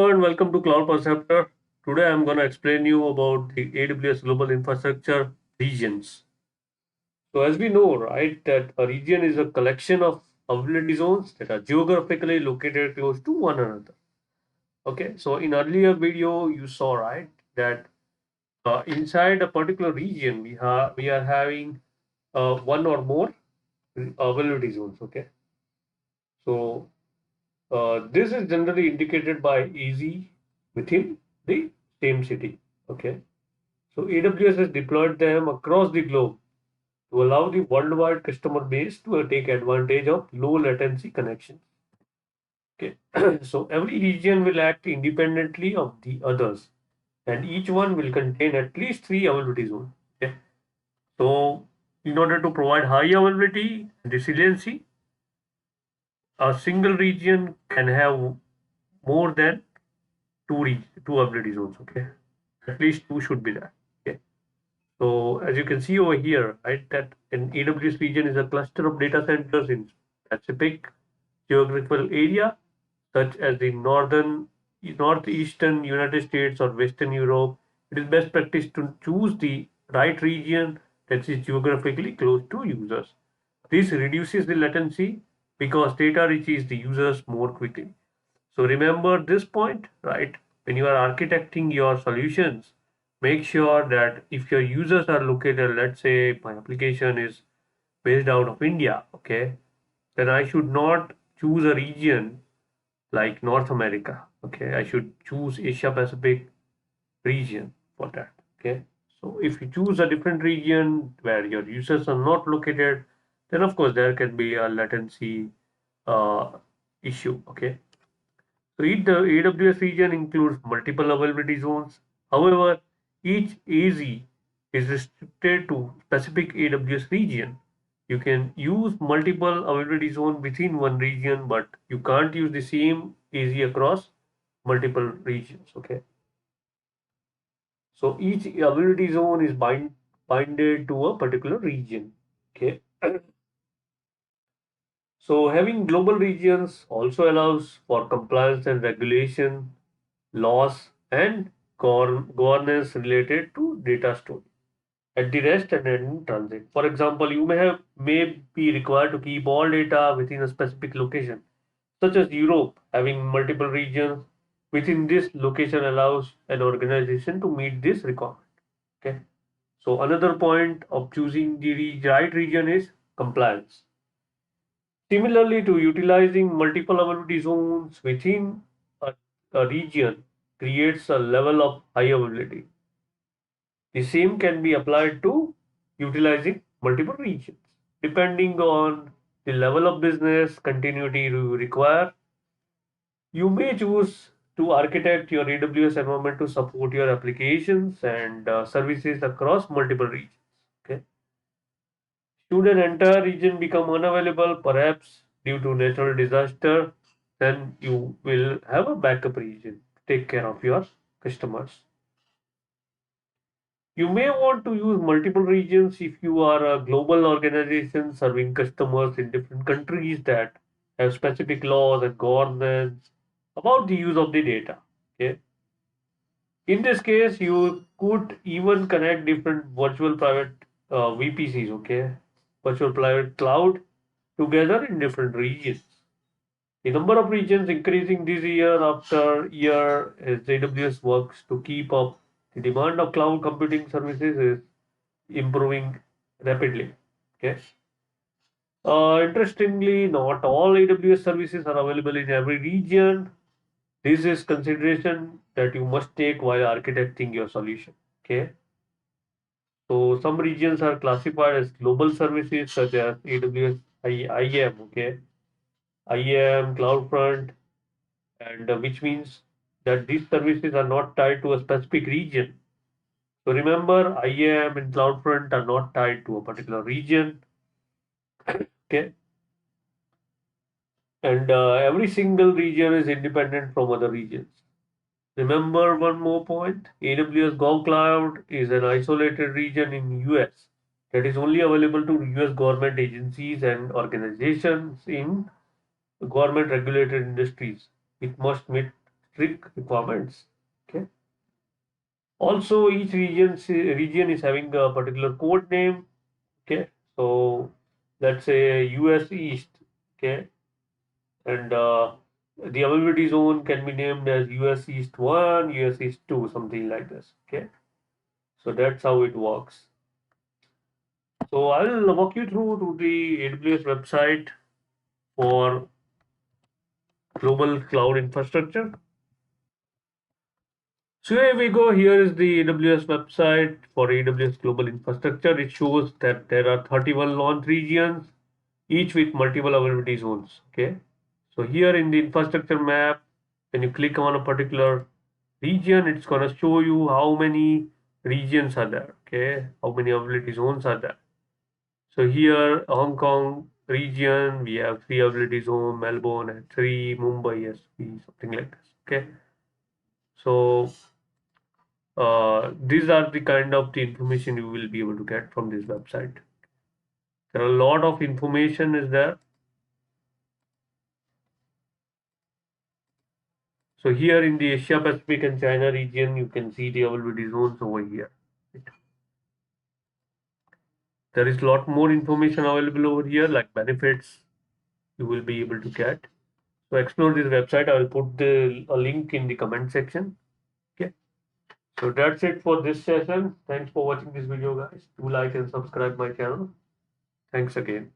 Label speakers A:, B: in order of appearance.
A: Hello and welcome to Cloud Perceptor. Today I'm going to explain you about the AWS Global Infrastructure regions. So as we know, right, that a region is a collection of availability zones that are geographically located close to one another. Okay, so in earlier video you saw, right, that inside a particular region we are having one or more availability zones. Okay, so this is generally indicated by easy within the same city. Okay. So AWS has deployed them across the globe to allow the worldwide customer base to take advantage of low latency connections. Okay. So every region will act independently of the others, and each one will contain at least three availability zones. Okay. So in order to provide high availability and resiliency, a single region can have more than two availability zones. Okay. At least two should be there. Okay. So as you can see over here, right, that an AWS region is a cluster of data centers in specific geographical area, such as the Northeastern United States or Western Europe. It is best practice to choose the right region that is geographically close to users. This reduces the latency because data reaches the users more quickly. So remember this point, right? When you are architecting your solutions, make sure that if your users are located, let's say my application is based out of India, okay, then I should not choose a region like North America. Okay, I should choose Asia Pacific region for that. Okay, so if you choose a different region where your users are not located, then of course there can be a latency uh, issue. Okay. So the AWS region includes multiple availability zones. However, each AZ is restricted to specific AWS region. You can use multiple availability zone within one region, but you can't use the same AZ across multiple regions. Okay. So each availability zone is binded to a particular region. Okay. So having global regions also allows for compliance and regulation, laws, and governance related to data storage at the rest and in transit. For example, you may be required to keep all data within a specific location, such as Europe having multiple regions. Within this location allows an organization to meet this requirement. Okay. So another point of choosing the right region is compliance. Similarly to utilizing multiple availability zones within a region creates a level of high availability. The same can be applied to utilizing multiple regions. Depending on the level of business continuity you require, you may choose to architect your AWS environment to support your applications and services across multiple regions. Okay. Should an entire region become unavailable, perhaps due to natural disaster, then you will have a backup region to take care of your customers. You may want to use multiple regions if you are a global organization serving customers in different countries that have specific laws and governance about the use of the data. Okay. In this case, you could even connect different virtual private VPCs, okay, virtual private cloud together in different regions. The number of regions increasing this year after year as AWS works to keep up. The demand of cloud computing services is improving rapidly. Okay. Interestingly, not all AWS services are available in every region. This is consideration that you must take while architecting your solution. Okay. So some regions are classified as global services such as AWS IAM. Okay. IAM, CloudFront, and which means that these services are not tied to a specific region. So remember, IAM and CloudFront are not tied to a particular region. Okay. And every single region is independent from other regions. Remember one more point, AWS Go Cloud is an isolated region in US that is only available to US government agencies and organizations in government regulated industries. It must meet strict requirements. Okay. Also, each region is having a particular code name. Okay. So let's say US East. Okay. And the availability zone can be named as US East 1, US East 2, something like this. Okay. So that's how it works. So I'll walk you through to the AWS website for global cloud infrastructure. So here we go. Here is the AWS website for AWS global infrastructure. It shows that there are 31 launch regions, each with multiple availability zones. Okay. So here in the infrastructure map, when you click on a particular region, it's going to show you how many regions are there. Okay. How many availability zones are there. So here, Hong Kong region, we have three availability zone, Melbourne and three, Mumbai has three, something like this. Okay. So these are the kind of the information you will be able to get from this website. There are a lot of information is there. So here in the Asia Pacific and China region, you can see the availability zones over here. There is a lot more information available over here, like benefits you will be able to get. So explore this website. I will put a link in the comment section. Okay. So that's it for this session. Thanks for watching this video, guys. Do like and subscribe my channel. Thanks again.